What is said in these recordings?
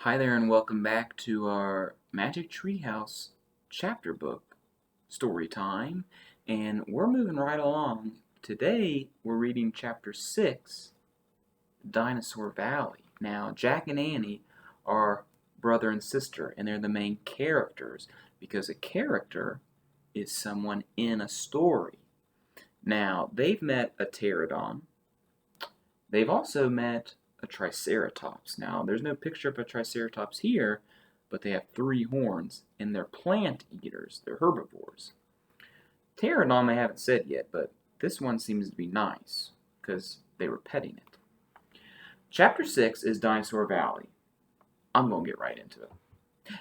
Hi there and welcome back to our Magic Treehouse chapter book story time, and we're moving right along. Today we're reading chapter 6, Dinosaur Valley. Now Jack and Annie are brother and sister, and they're the main characters because a character is someone in a story. Now they've met a pterodon. They've also met a triceratops. Now, there's no picture of a triceratops here, but they have 3 horns, and they're plant eaters. They're herbivores. Pterodon they haven't said yet, but this one seems to be nice, because they were petting it. Chapter 6 is Dinosaur Valley. I'm going to get right into it.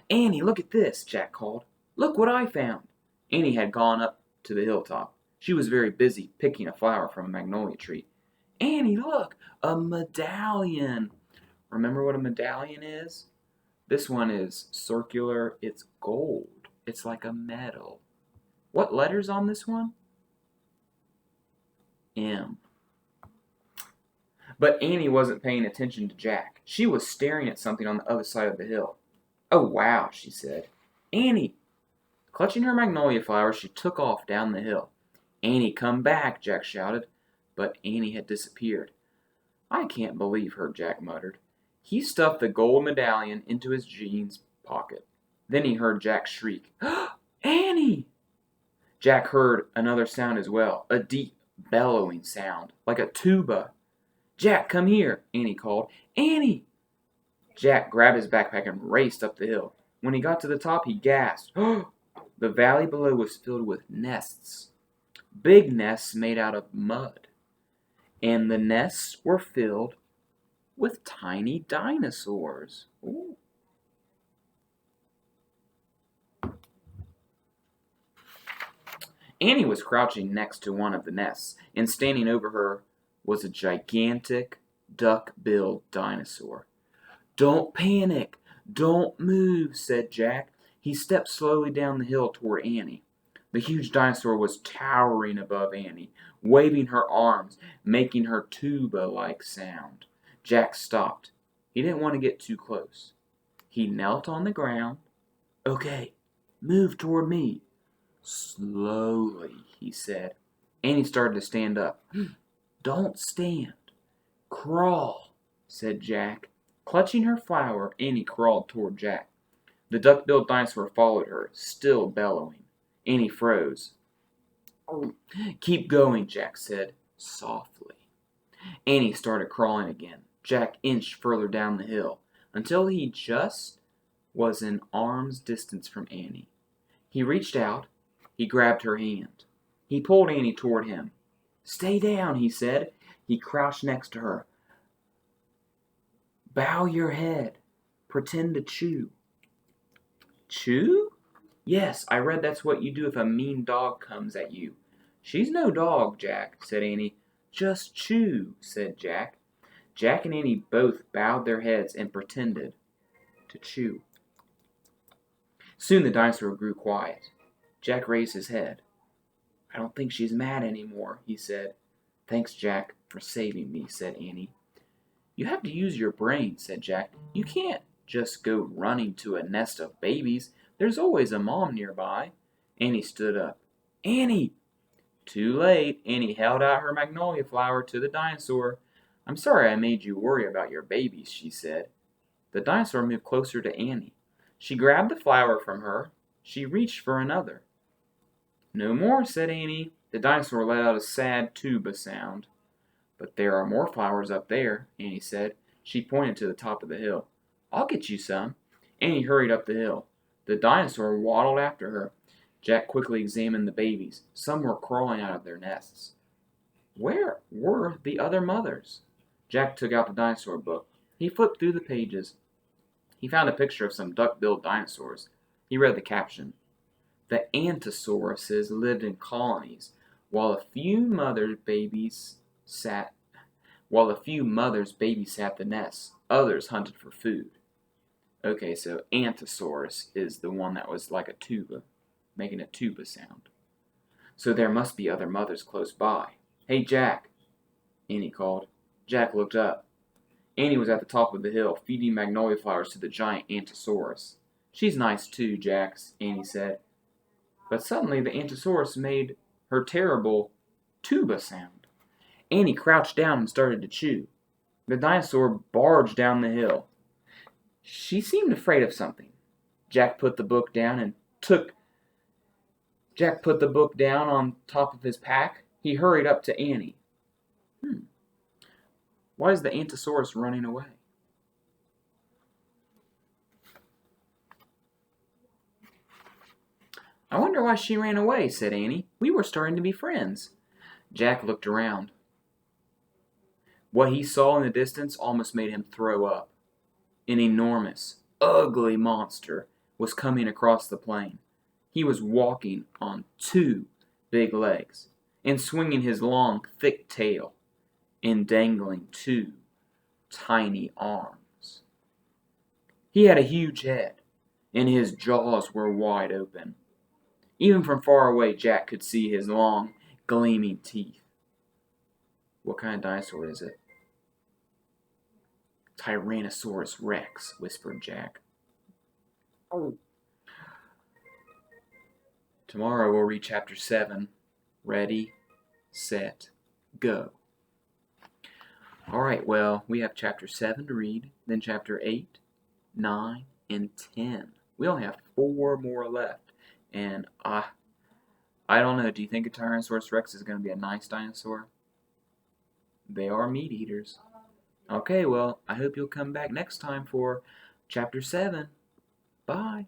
Annie, look at this, Jack called. Look what I found. Annie had gone up to the hilltop. She was very busy picking a flower from a magnolia tree. Annie, look, a medallion. Remember what a medallion is? This one is circular. It's gold. It's like a medal. What letter's on this one? M. But Annie wasn't paying attention to Jack. She was staring at something on the other side of the hill. Oh, wow, she said. Annie! Clutching her magnolia flower, she took off down the hill. Annie, come back, Jack shouted. But Annie had disappeared. I can't believe her, Jack muttered. He stuffed the gold medallion into his jeans pocket. Then he heard Jack shriek, Annie! Jack heard another sound as well, a deep, bellowing sound, like a tuba. Jack, come here, Annie called. Annie! Jack grabbed his backpack and raced up the hill. When he got to the top, he gasped. The valley below was filled with nests. Big nests made out of mud. And the nests were filled with tiny dinosaurs. Ooh. Annie was crouching next to one of the nests, and standing over her was a gigantic duck-billed dinosaur. Don't panic, don't move, said Jack. He stepped slowly down the hill toward Annie. The huge dinosaur was towering above Annie, waving her arms, making her tuba-like sound. Jack stopped. He didn't want to get too close. He knelt on the ground. Okay, move toward me. Slowly, he said. Annie started to stand up. Don't stand. Crawl, said Jack. Clutching her flower, Annie crawled toward Jack. The duck-billed dinosaur followed her, still bellowing. Annie froze. Keep going, Jack said, softly. Annie started crawling again. Jack inched further down the hill, until he just was an arm's distance from Annie. He reached out. He grabbed her hand. He pulled Annie toward him. Stay down, he said. He crouched next to her. Bow your head. Pretend to chew. Chew? Yes, I read that's what you do if a mean dog comes at you. She's no dog, Jack, said Annie. Just chew, said Jack. Jack and Annie both bowed their heads and pretended to chew. Soon the dinosaur grew quiet. Jack raised his head. I don't think she's mad anymore, he said. Thanks, Jack, for saving me, said Annie. You have to use your brain, said Jack. You can't just go running to a nest of babies. There's always a mom nearby. Annie stood up. Annie! Too late. Annie held out her magnolia flower to the dinosaur. I'm sorry I made you worry about your babies, she said. The dinosaur moved closer to Annie. She grabbed the flower from her. She reached for another. No more, said Annie. The dinosaur let out a sad tuba sound. But there are more flowers up there, Annie said. She pointed to the top of the hill. I'll get you some. Annie hurried up the hill. The dinosaur waddled after her. Jack quickly examined the babies. Some were crawling out of their nests. Where were the other mothers? Jack took out the dinosaur book. He flipped through the pages. He found a picture of some duck-billed dinosaurs. He read the caption. The Antosauruses lived in colonies, while a few mothers babysat the nests. Others hunted for food. Okay, so Antosaurus is the one that was like a tuba, making a tuba sound. So there must be other mothers close by. Hey, Jack, Annie called. Jack looked up. Annie was at the top of the hill, feeding magnolia flowers to the giant Ankylosaurus. "She's nice too, Jack," Annie said. But suddenly the Ankylosaurus made her terrible tuba sound. Annie crouched down and started to chew. The dinosaur barged down the hill. She seemed afraid of something. Jack put the book down on top of his pack. He hurried up to Annie. Why is the Ankylosaurus running away? "I wonder why she ran away," said Annie. "We were starting to be friends." Jack looked around. What he saw in the distance almost made him throw up. An enormous, ugly monster was coming across the plain. He was walking on 2 big legs and swinging his long, thick tail and dangling 2 tiny arms. He had a huge head, and his jaws were wide open. Even from far away, Jack could see his long, gleaming teeth. "What kind of dinosaur is it?" "Tyrannosaurus Rex," whispered Jack. "Oh." Tomorrow we'll read chapter 7. Ready, set, go. Alright, well, we have chapter 7 to read, then chapter 8, 9, and 10. We only have 4 more left. And I don't know, do you think a Tyrannosaurus Rex is going to be a nice dinosaur? They are meat eaters. Okay, well, I hope you'll come back next time for chapter 7. Bye.